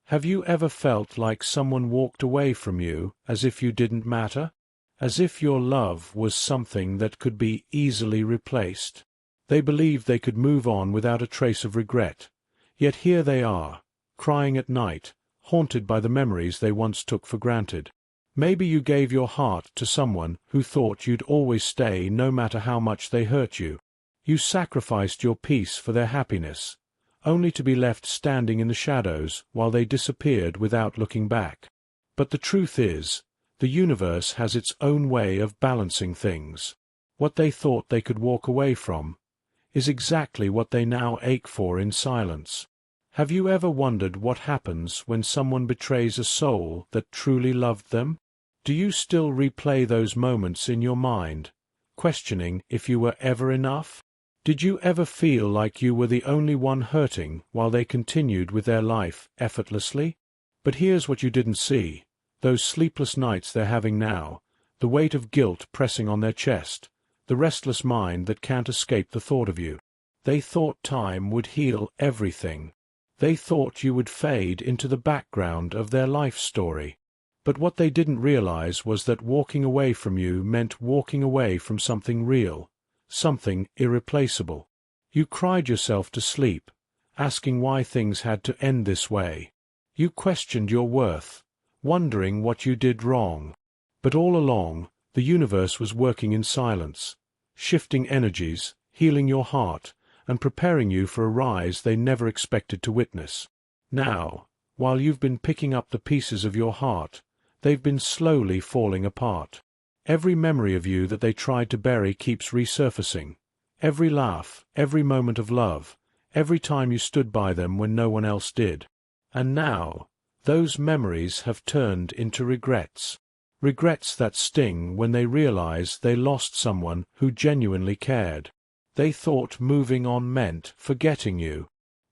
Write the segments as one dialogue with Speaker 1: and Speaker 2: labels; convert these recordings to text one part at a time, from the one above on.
Speaker 1: Have you ever felt like someone walked away from you as if you didn't matter? As if your love was something that could be easily replaced? They believed they could move on without a trace of regret. Yet here they are, crying at night, haunted by the memories they once took for granted. Maybe you gave your heart to someone who thought you'd always stay no matter how much they hurt you. You sacrificed your peace for their happiness, only to be left standing in the shadows while they disappeared without looking back. But the truth is, the universe has its own way of balancing things. What they thought they could walk away from is exactly what they now ache for in silence. Have you ever wondered what happens when someone betrays a soul that truly loved them? Do you still replay those moments in your mind, questioning if you were ever enough? Did you ever feel like you were the only one hurting while they continued with their life effortlessly? But here's what you didn't see: those sleepless nights they're having now, the weight of guilt pressing on their chest, the restless mind that can't escape the thought of you. They thought time would heal everything. They thought you would fade into the background of their life story. But what they didn't realize was that walking away from you meant walking away from something real, something irreplaceable. You cried yourself to sleep, asking why things had to end this way. You questioned your worth, wondering what you did wrong. But all along, the universe was working in silence, shifting energies, healing your heart, and preparing you for a rise they never expected to witness. Now, while you've been picking up the pieces of your heart, they've been slowly falling apart. Every memory of you that they tried to bury keeps resurfacing. Every laugh, every moment of love, every time you stood by them when no one else did. And now, those memories have turned into regrets. Regrets that sting when they realize they lost someone who genuinely cared. They thought moving on meant forgetting you.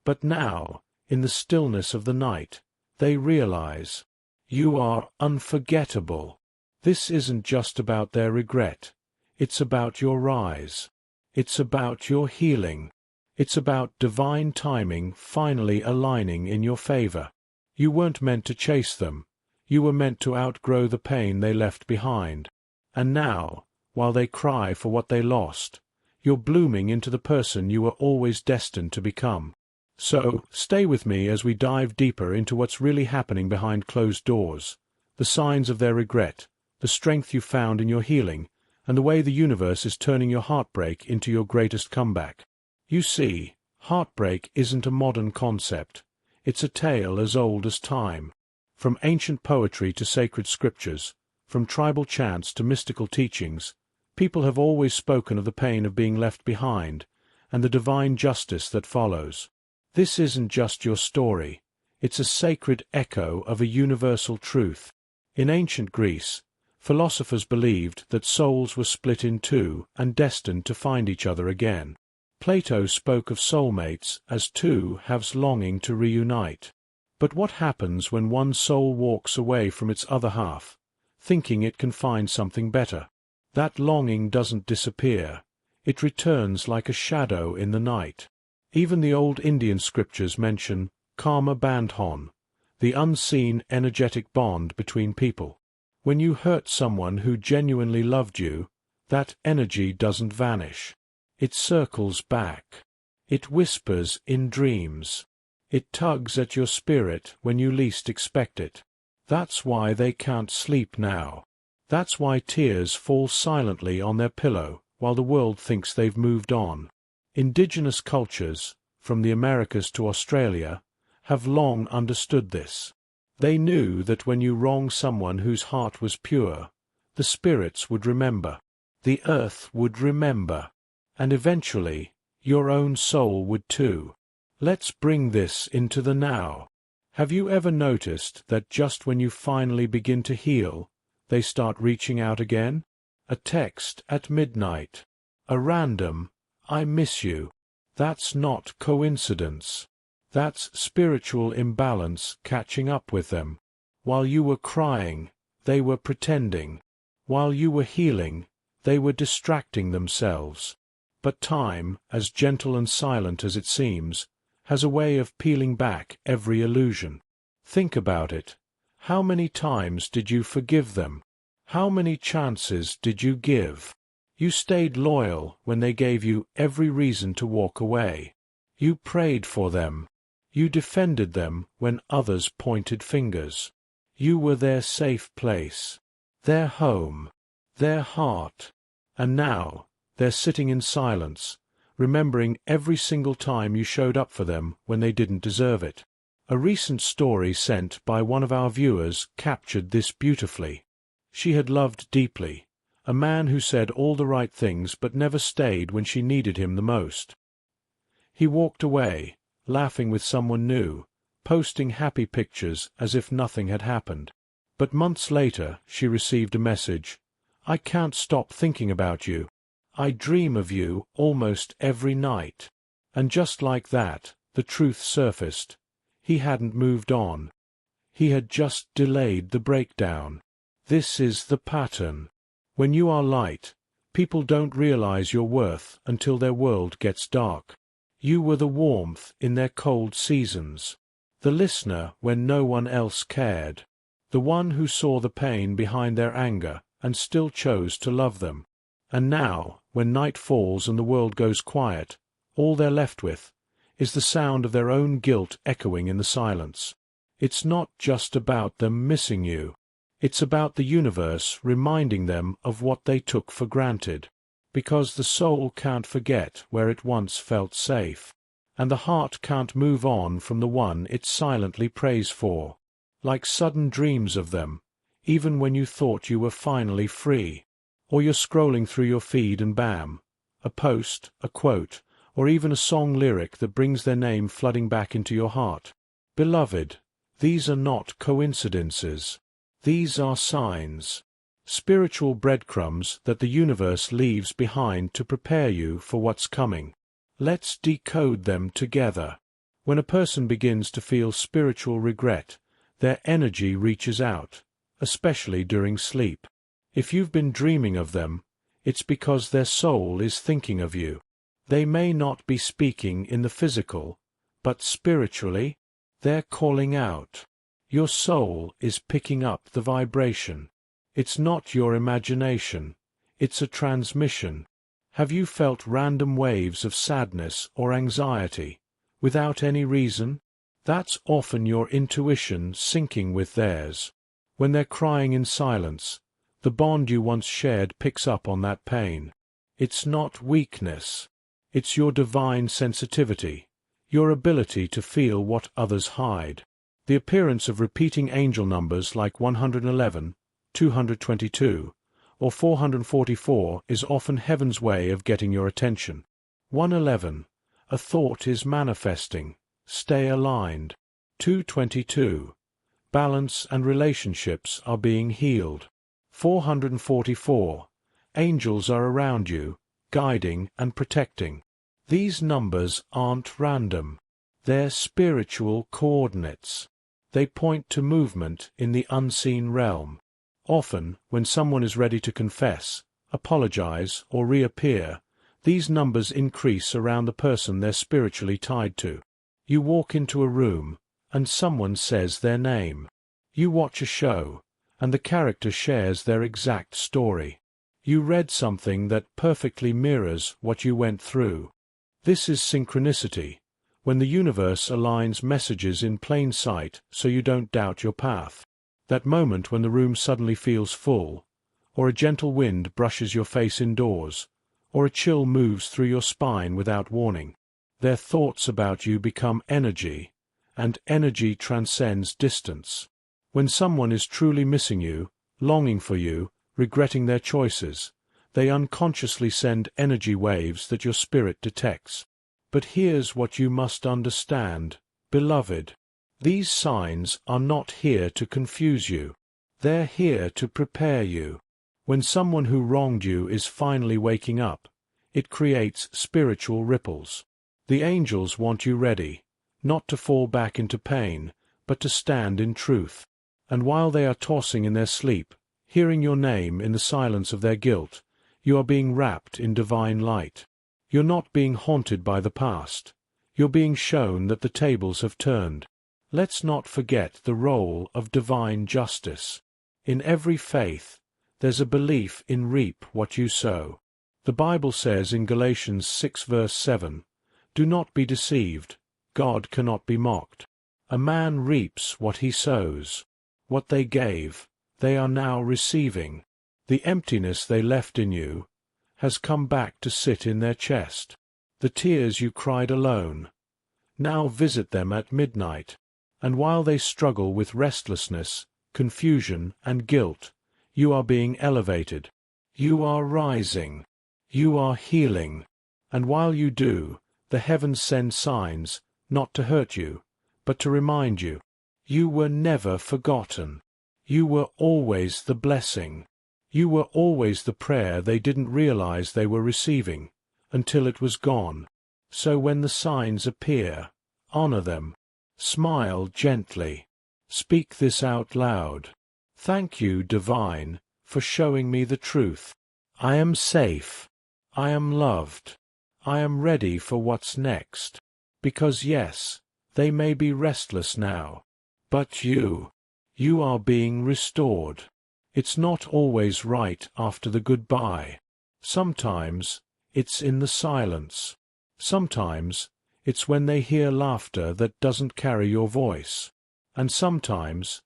Speaker 1: But now, in the stillness of the night, they realize you are unforgettable. This isn't just about their regret. It's about your rise. It's about your healing. It's about divine timing finally aligning in your favor. You weren't meant to chase them. You were meant to outgrow the pain they left behind. And now, while they cry for what they lost, you're blooming into the person you were always destined to become. So, stay with me as we dive deeper into what's really happening behind closed doors, the signs of their regret, the strength you found in your healing, and the way the universe is turning your heartbreak into your greatest comeback. You see, heartbreak isn't a modern concept. It's a tale as old as time. From ancient poetry to sacred scriptures, from tribal chants to mystical teachings, people have always spoken of the pain of being left behind, and the divine justice that follows. This isn't just your story. It's a sacred echo of a universal truth. In ancient Greece, philosophers believed that souls were split in two and destined to find each other again. Plato spoke of soulmates as two halves longing to reunite. But what happens when one soul walks away from its other half, thinking it can find something better? That longing doesn't disappear. It returns like a shadow in the night. Even the old Indian scriptures mention karma bandhan, the unseen energetic bond between people. When you hurt someone who genuinely loved you, that energy doesn't vanish. It circles back. It whispers in dreams. It tugs at your spirit when you least expect it. That's why they can't sleep now. That's why tears fall silently on their pillow while the world thinks they've moved on. Indigenous cultures, from the Americas to Australia, have long understood this. They knew that when you wrong someone whose heart was pure, the spirits would remember. The earth would remember. And eventually, your own soul would too. Let's bring this into the now. Have you ever noticed that just when you finally begin to heal, they start reaching out again? A text at midnight. A random, "I miss you." That's not coincidence. That's spiritual imbalance catching up with them. While you were crying, they were pretending. While you were healing, they were distracting themselves. But time, as gentle and silent as it seems, has a way of peeling back every illusion. Think about it. How many times did you forgive them? How many chances did you give? You stayed loyal when they gave you every reason to walk away. You prayed for them. You defended them when others pointed fingers. You were their safe place, their home, their heart. And now, they're sitting in silence, remembering every single time you showed up for them when they didn't deserve it. A recent story sent by one of our viewers captured this beautifully. She had loved deeply, a man who said all the right things but never stayed when she needed him the most. He walked away, laughing with someone new, posting happy pictures as if nothing had happened. But months later she received a message. "I can't stop thinking about you. I dream of you almost every night." And just like that, the truth surfaced. He hadn't moved on. He had just delayed the breakdown. This is the pattern. When you are light, people don't realize your worth until their world gets dark. You were the warmth in their cold seasons, the listener when no one else cared, the one who saw the pain behind their anger and still chose to love them. And now, when night falls and the world goes quiet, all they're left with is the sound of their own guilt echoing in the silence. It's not just about them missing you. It's about the universe reminding them of what they took for granted. Because the soul can't forget where it once felt safe, and the heart can't move on from the one it silently prays for. Like sudden dreams of them, even when you thought you were finally free. Or you're scrolling through your feed and bam, a post, a quote, or even a song lyric that brings their name flooding back into your heart. Beloved, these are not coincidences. These are signs. Spiritual breadcrumbs that the universe leaves behind to prepare you for what's coming. Let's decode them together. When a person begins to feel spiritual regret, their energy reaches out, especially during sleep. If you've been dreaming of them, it's because their soul is thinking of you. They may not be speaking in the physical, but spiritually, they're calling out. Your soul is picking up the vibration. It's not your imagination, it's a transmission. Have you felt random waves of sadness or anxiety, without any reason? That's often your intuition syncing with theirs. When they're crying in silence, the bond you once shared picks up on that pain. It's not weakness. It's your divine sensitivity, your ability to feel what others hide. The appearance of repeating angel numbers like 111, 222, or 444 is often heaven's way of getting your attention. 111. A thought is manifesting. Stay aligned. 222. Balance and relationships are being healed. 444. Angels are around you, guiding and protecting. These numbers aren't random. They're spiritual coordinates. They point to movement in the unseen realm. Often, when someone is ready to confess, apologize, or reappear, these numbers increase around the person they're spiritually tied to. You walk into a room, and someone says their name. You watch a show, and the character shares their exact story. You read something that perfectly mirrors what you went through. This is synchronicity, when the universe aligns messages in plain sight so you don't doubt your path. That moment when the room suddenly feels full, or a gentle wind brushes your face indoors, or a chill moves through your spine without warning. Their thoughts about you become energy, and energy transcends distance. When someone is truly missing you, longing for you, regretting their choices, they unconsciously send energy waves that your spirit detects. But here's what you must understand, beloved. These signs are not here to confuse you. They're here to prepare you. When someone who wronged you is finally waking up, it creates spiritual ripples. The angels want you ready, not to fall back into pain, but to stand in truth. And while they are tossing in their sleep, hearing your name in the silence of their guilt, you are being wrapped in divine light. You're not being haunted by the past. You're being shown that the tables have turned. Let's not forget the role of divine justice. In every faith, there's a belief in reap what you sow. The Bible says in Galatians 6 verse 7, "Do not be deceived, God cannot be mocked. A man reaps what he sows. What they gave, they are now receiving. The emptiness they left in you has come back to sit in their chest. The tears you cried alone now visit them at midnight. And while they struggle with restlessness, confusion, and guilt, you are being elevated. You are rising. You are healing. And while you do, the heavens send signs, not to hurt you, but to remind you. You were never forgotten. You were always the blessing. You were always the prayer they didn't realize they were receiving, until it was gone. So when the signs appear, honor them. Smile gently. Speak this out loud. Thank you, Divine, for showing me the truth. I am safe. I am loved. I am ready for what's next. Because yes, they may be restless now. But you are being restored. It's not always right after the goodbye. Sometimes it's in the silence. Sometimes it's when they hear laughter that doesn't carry your voice. And sometimes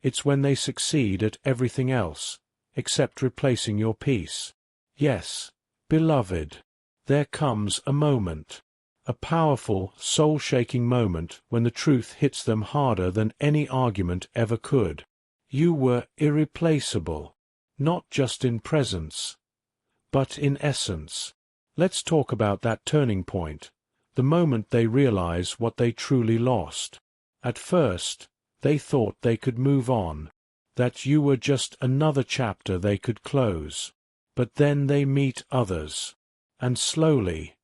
Speaker 1: it's when they succeed at everything else, except replacing your peace. Yes, beloved, there comes a moment, a powerful, soul-shaking moment when the truth hits them harder than any argument ever could. You were irreplaceable, not just in presence, but in essence. Let's talk about that turning point. The moment they realize what they truly lost. At first, they thought they could move on, that you were just another chapter they could close. But then they meet others, and slowly,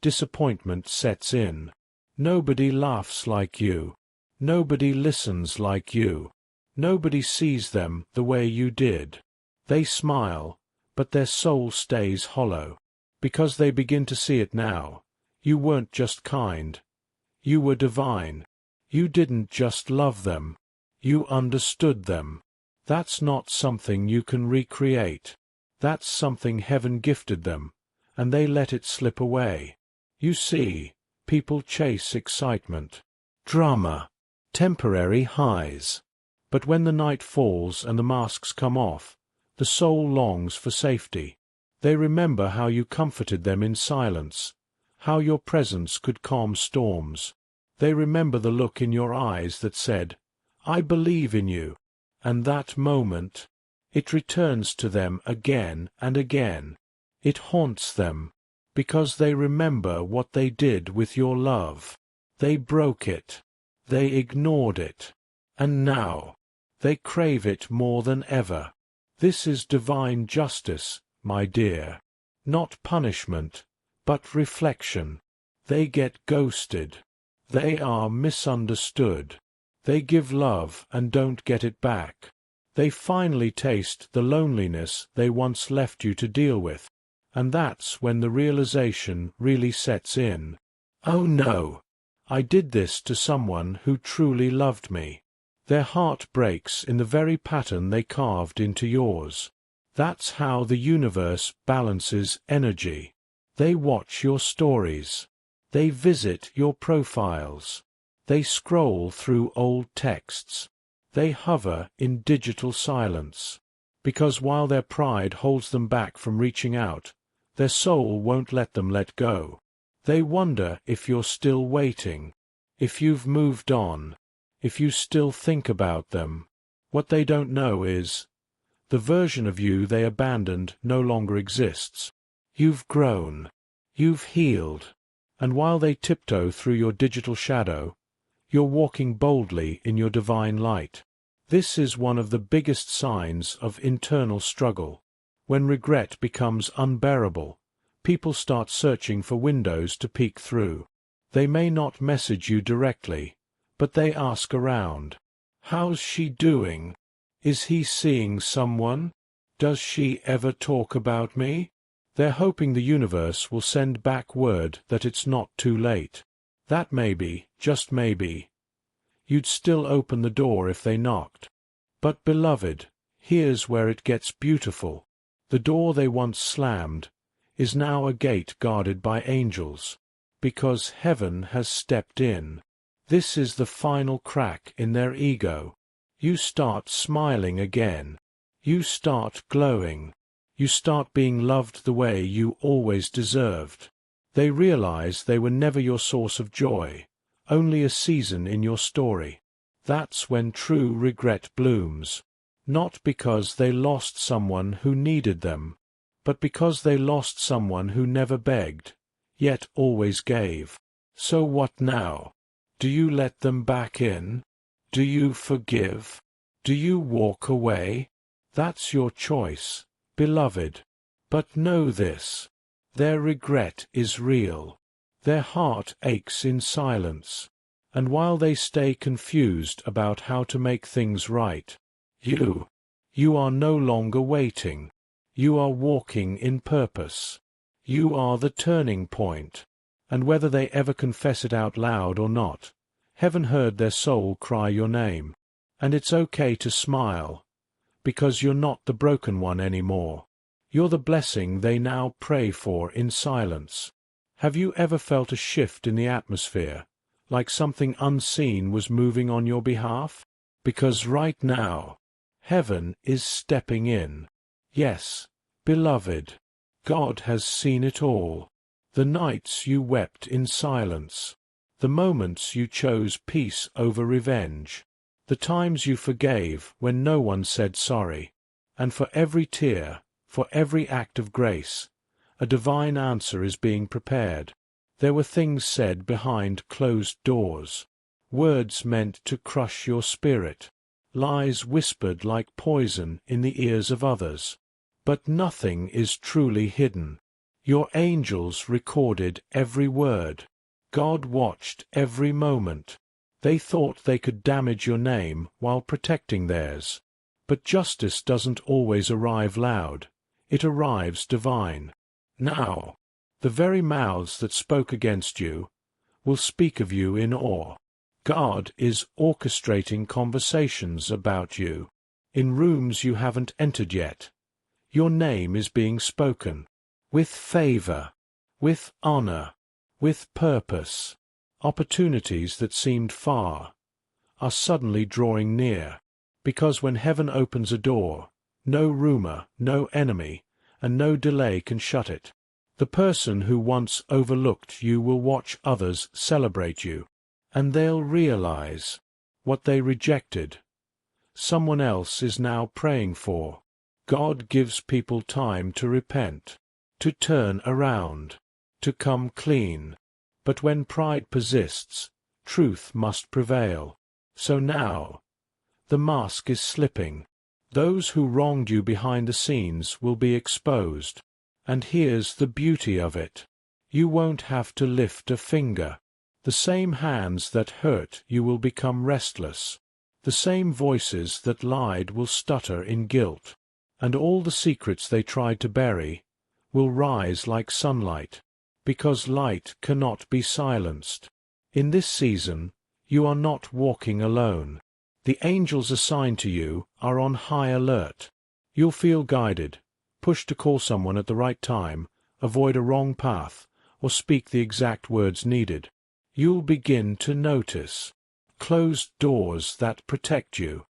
Speaker 1: disappointment sets in. Nobody laughs like you. Nobody listens like you. Nobody sees them the way you did. They smile, but their soul stays hollow, because they begin to see it now. You weren't just kind. You were divine. You didn't just love them. You understood them. That's not something you can recreate. That's something heaven gifted them, and they let it slip away. You see, people chase excitement, drama, temporary highs. But when the night falls and the masks come off, the soul longs for safety. They remember how you comforted them in silence, how your presence could calm storms. They remember the look in your eyes that said, "I believe in you." And that moment, it returns to them again and again. It haunts them, because they remember what they did with your love. They broke it. They ignored it. And now, they crave it more than ever. This is divine justice, my dear. Not punishment, but reflection. They get ghosted. They are misunderstood. They give love and don't get it back. They finally taste the loneliness they once left you to deal with. And that's when the realization really sets in. Oh no, I did this to someone who truly loved me. Their heart breaks in the very pattern they carved into yours. That's how the universe balances energy. They watch your stories. They visit your profiles. They scroll through old texts. They hover in digital silence. Because while their pride holds them back from reaching out, their soul won't let them let go. They wonder if you're still waiting, if you've moved on, if you still think about them. What they don't know is, the version of you they abandoned no longer exists. You've grown. You've healed. And while they tiptoe through your digital shadow, you're walking boldly in your divine light. This is one of the biggest signs of internal struggle. When regret becomes unbearable, people start searching for windows to peek through. They may not message you directly, but they ask around. How's she doing? Is he seeing someone? Does she ever talk about me? They're hoping the universe will send back word that it's not too late. That maybe, just maybe, You'd still open the door if they knocked. But beloved, here's where it gets beautiful. The door they once slammed is now a gate guarded by angels, because heaven has stepped in. This is the final crack in their ego. You start smiling again. You start glowing. You start being loved the way you always deserved. They realize they were never your source of joy, only a season in your story. That's when true regret blooms. Not because they lost someone who needed them, but because they lost someone who never begged, yet always gave. So what now? Do you let them back in? Do you forgive? Do you walk away? That's your choice, beloved. But know this: their regret is real. Their heart aches in silence. And while they stay confused about how to make things right, you are no longer waiting. You are walking in purpose. You are the turning point. And whether they ever confess it out loud or not, heaven heard their soul cry your name. And it's okay to smile, because you're not the broken one anymore. You're the blessing they now pray for in silence. Have you ever felt a shift in the atmosphere, like something unseen was moving on your behalf? Because right now, heaven is stepping in. Yes, beloved, God has seen it all. The nights you wept in silence, the moments you chose peace over revenge, the times you forgave when no one said sorry, and for every tear, for every act of grace, a divine answer is being prepared. There were things said behind closed doors, words meant to crush your spirit, lies whispered like poison in the ears of others. But nothing is truly hidden. Your angels recorded every word. God watched every moment. They thought they could damage your name while protecting theirs. But justice doesn't always arrive loud. It arrives divine. Now, the very mouths that spoke against you will speak of you in awe. God is orchestrating conversations about you. In rooms you haven't entered yet, your name is being spoken. With favor, with honor, with purpose. Opportunities that seemed far are suddenly drawing near. Because when heaven opens a door, no rumor, no enemy, and no delay can shut it. The person who once overlooked you will watch others celebrate you, and they'll realize what they rejected, someone else is now praying for. God gives people time to repent, to turn around, to come clean. But when pride persists, truth must prevail. So now, the mask is slipping. Those who wronged you behind the scenes will be exposed. And here's the beauty of it. You won't have to lift a finger. The same hands that hurt you will become restless. The same voices that lied will stutter in guilt. And all the secrets they tried to bury will rise like sunlight, because light cannot be silenced. In this season, you are not walking alone. The angels assigned to you are on high alert. You'll feel guided, pushed to call someone at the right time, avoid a wrong path, or speak the exact words needed. You'll begin to notice closed doors that protect you,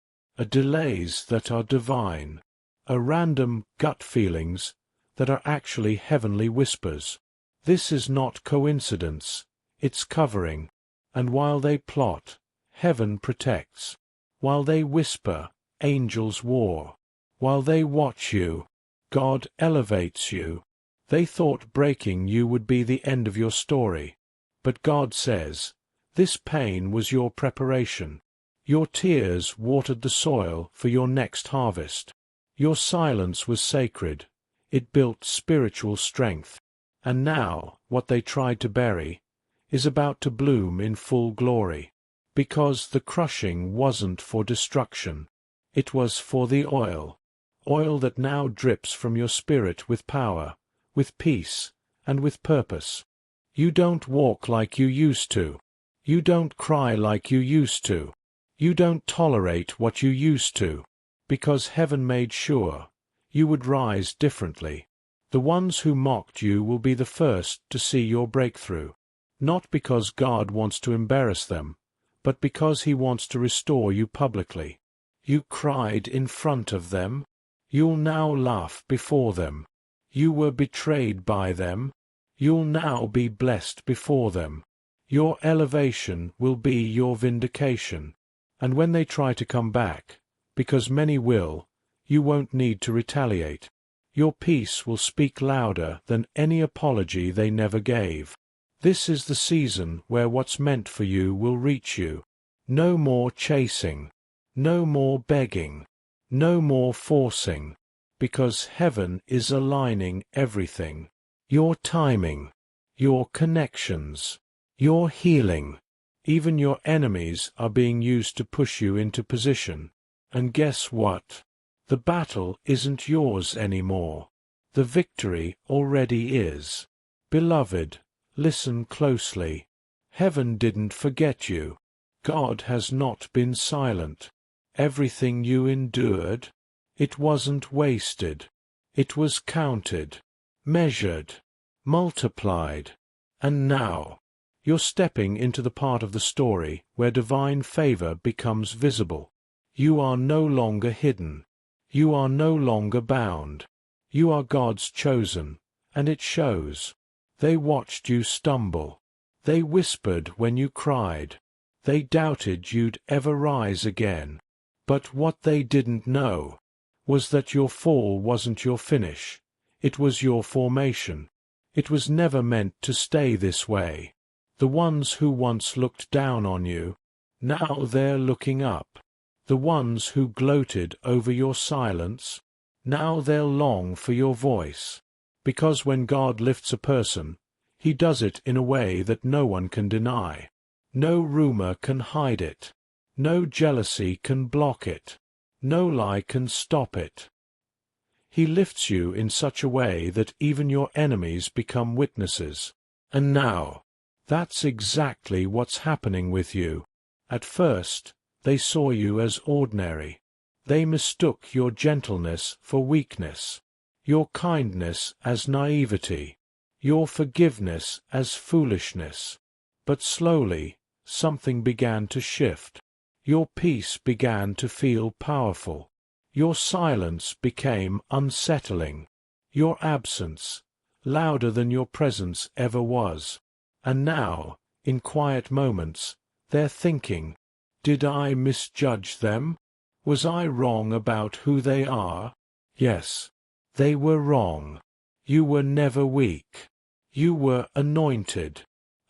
Speaker 1: delays that are divine, random gut feelings that are actually heavenly whispers. This is not coincidence, it's covering. And while they plot, heaven protects. While they whisper, angels war. While they watch you, God elevates you. They thought breaking you would be the end of your story. But God says, this pain was your preparation. Your tears watered the soil for your next harvest. Your silence was sacred. It built spiritual strength. And now, what they tried to bury is about to bloom in full glory. Because the crushing wasn't for destruction. It was for the oil. Oil that now drips from your spirit with power, with peace, and with purpose. You don't walk like you used to. You don't cry like you used to. You don't tolerate what you used to, because heaven made sure you would rise differently. The ones who mocked you will be the first to see your breakthrough, not because God wants to embarrass them, but because He wants to restore you publicly. You cried in front of them. You'll now laugh before them. You were betrayed by them. You'll now be blessed before them. Your elevation will be your vindication. And when they try to come back, because many will, you won't need to retaliate. Your peace will speak louder than any apology they never gave. This is the season where what's meant for you will reach you. No more chasing. No more begging. No more forcing. Because heaven is aligning everything. Your timing. Your connections. Your healing. Even your enemies are being used to push you into position. And guess what? The battle isn't yours anymore. The victory already is. Beloved, listen closely. Heaven didn't forget you. God has not been silent. Everything you endured, it wasn't wasted. It was counted, measured, multiplied. And now, you're stepping into the part of the story where divine favor becomes visible. You are no longer hidden. You are no longer bound. You are God's chosen, and it shows. They watched you stumble. They whispered when you cried. They doubted you'd ever rise again. But what they didn't know was that your fall wasn't your finish. It was your formation. It was never meant to stay this way. The ones who once looked down on you, now they're looking up. The ones who gloated over your silence, now they'll long for your voice. Because when God lifts a person, He does it in a way that no one can deny. No rumor can hide it. No jealousy can block it. No lie can stop it. He lifts you in such a way that even your enemies become witnesses. And now, that's exactly what's happening with you. At first, they saw you as ordinary. They mistook your gentleness for weakness, your kindness as naivety, your forgiveness as foolishness. But slowly, something began to shift. Your peace began to feel powerful. Your silence became unsettling. Your absence, louder than your presence ever was. And now, in quiet moments, they're thinking, did I misjudge them? Was I wrong about who they are? Yes, they were wrong. You were never weak. You were anointed.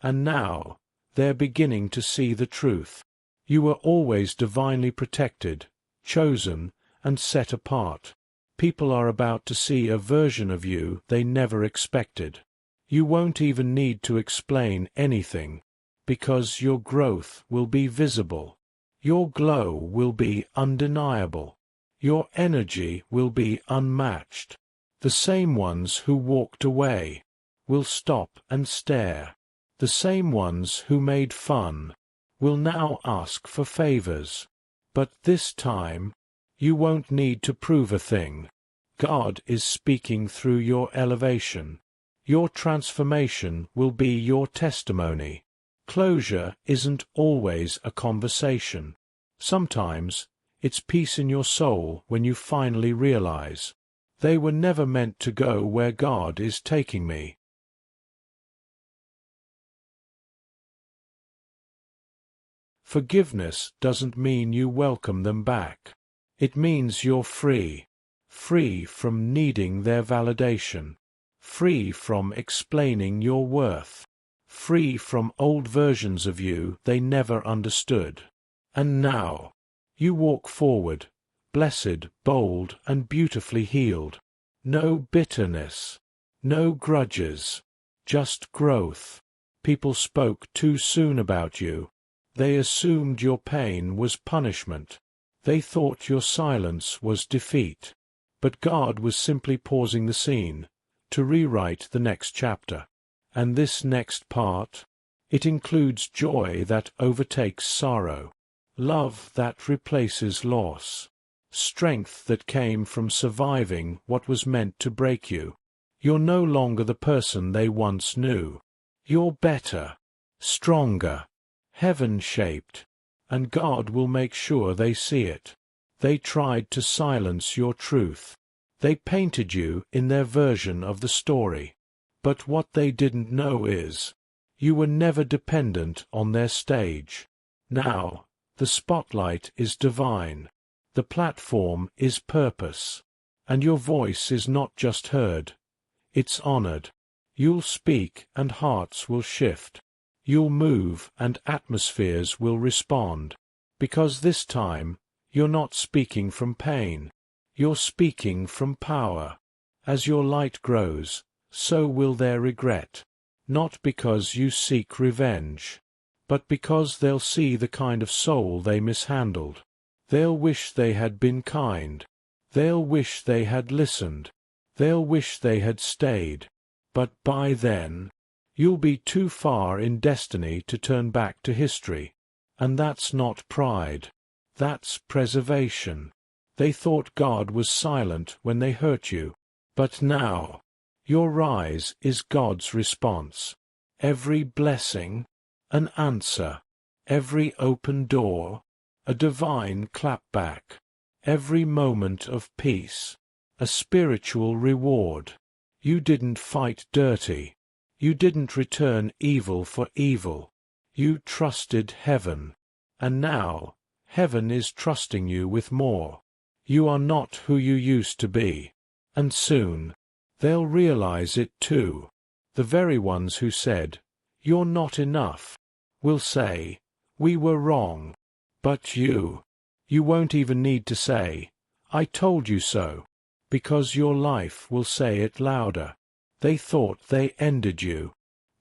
Speaker 1: And now, they're beginning to see the truth. You were always divinely protected, chosen, and set apart. People are about to see a version of you they never expected. You won't even need to explain anything, because your growth will be visible. Your glow will be undeniable. Your energy will be unmatched. The same ones who walked away will stop and stare. The same ones who made fun will now ask for favors. But this time, you won't need to prove a thing. God is speaking through your elevation. Your transformation will be your testimony. Closure isn't always a conversation. Sometimes, it's peace in your soul when you finally realize, they were never meant to go where God is taking me. Forgiveness doesn't mean you welcome them back. It means you're free. Free from needing their validation. Free from explaining your worth. Free from old versions of you they never understood. And now, you walk forward, blessed, bold, and beautifully healed. No bitterness. No grudges. Just growth. People spoke too soon about you. They assumed your pain was punishment. They thought your silence was defeat. But God was simply pausing the scene to rewrite the next chapter. And this next part, it includes joy that overtakes sorrow, love that replaces loss, strength that came from surviving what was meant to break you. You're no longer the person they once knew. You're better, stronger, heaven-shaped, and God will make sure they see it. They tried to silence your truth. They painted you in their version of the story. But what they didn't know is, you were never dependent on their stage. Now, the spotlight is divine. The platform is purpose. And your voice is not just heard, it's honored. You'll speak and hearts will shift. You'll move and atmospheres will respond. Because this time, you're not speaking from pain. You're speaking from power. As your light grows, so will their regret. Not because you seek revenge, but because they'll see the kind of soul they mishandled. They'll wish they had been kind. They'll wish they had listened. They'll wish they had stayed. But by then, you'll be too far in destiny to turn back to history. And that's not pride. That's preservation. They thought God was silent when they hurt you. But now, your rise is God's response. Every blessing, an answer. Every open door, a divine clapback. Every moment of peace, a spiritual reward. You didn't fight dirty. You didn't return evil for evil. You trusted heaven. And now, heaven is trusting you with more. You are not who you used to be. And soon, they'll realize it too. The very ones who said, "You're not enough," will say, "We were wrong." But you won't even need to say, "I told you so," because your life will say it louder. They thought they ended you,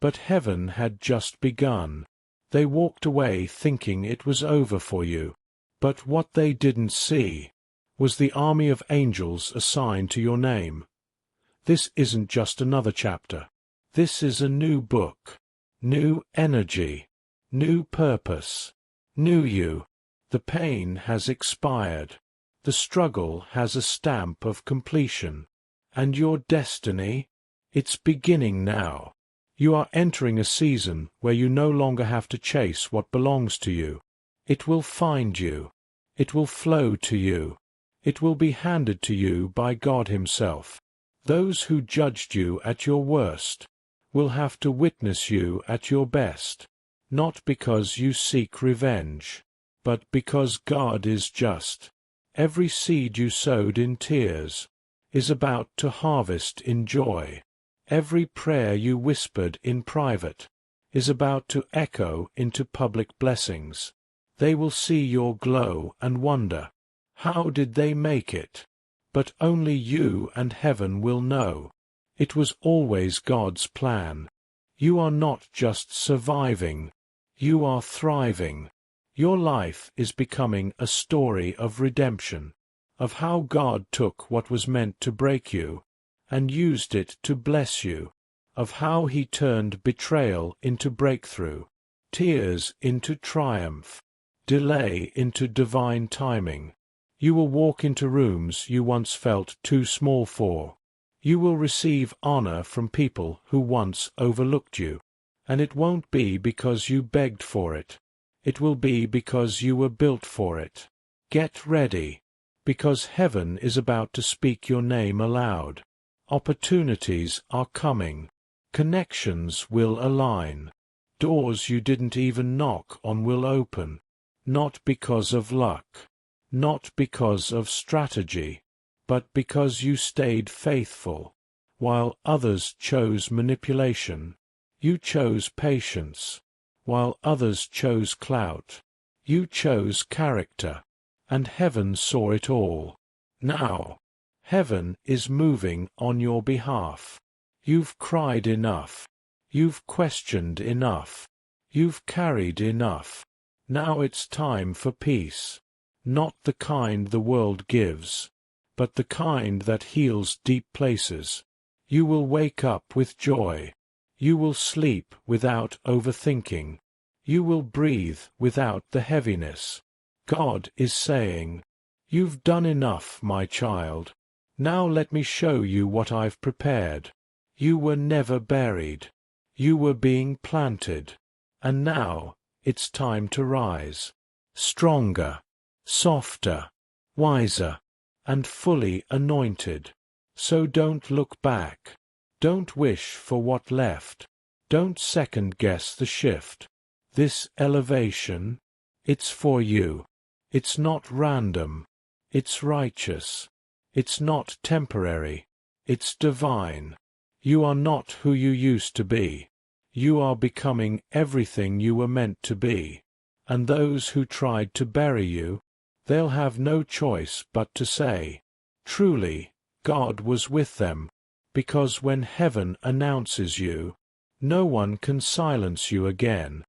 Speaker 1: but heaven had just begun. They walked away thinking it was over for you. But what they didn't see was the army of angels assigned to your name. This isn't just another chapter. This is a new book, new energy, new purpose, new you. The pain has expired. The struggle has a stamp of completion. And your destiny? It's beginning now. You are entering a season where you no longer have to chase what belongs to you. It will find you. It will flow to you. It will be handed to you by God Himself. Those who judged you at your worst will have to witness you at your best, not because you seek revenge, but because God is just. Every seed you sowed in tears is about to harvest in joy. Every prayer you whispered in private is about to echo into public blessings. They will see your glow and wonder, how did they make it? But only you and heaven will know. It was always God's plan. You are not just surviving, you are thriving. Your life is becoming a story of redemption, of how God took what was meant to break you and used it to bless you, of how He turned betrayal into breakthrough, tears into triumph, delay into divine timing. You will walk into rooms you once felt too small for. You will receive honor from people who once overlooked you, and it won't be because you begged for it. It will be because you were built for it. Get ready, because heaven is about to speak your name aloud. Opportunities are coming. Connections will align. Doors you didn't even knock on will open, not because of luck, not because of strategy, but because you stayed faithful. While others chose manipulation, you chose patience. While others chose clout, you chose character, and heaven saw it all. Now, heaven is moving on your behalf. You've cried enough. You've questioned enough. You've carried enough. Now it's time for peace. Not the kind the world gives, but the kind that heals deep places. You will wake up with joy. You will sleep without overthinking. You will breathe without the heaviness. God is saying, "You've done enough, my child. Now let me show you what I've prepared. You were never buried. You were being planted. And now, it's time to rise. Stronger, softer, wiser, and fully anointed. So don't look back. Don't wish for what left. Don't second-guess the shift. This elevation, it's for you. It's not random. It's righteous. It's not temporary. It's divine. You are not who you used to be. You are becoming everything you were meant to be. And those who tried to bury you, they'll have no choice but to say, truly, God was with them, because when heaven announces you, no one can silence you again.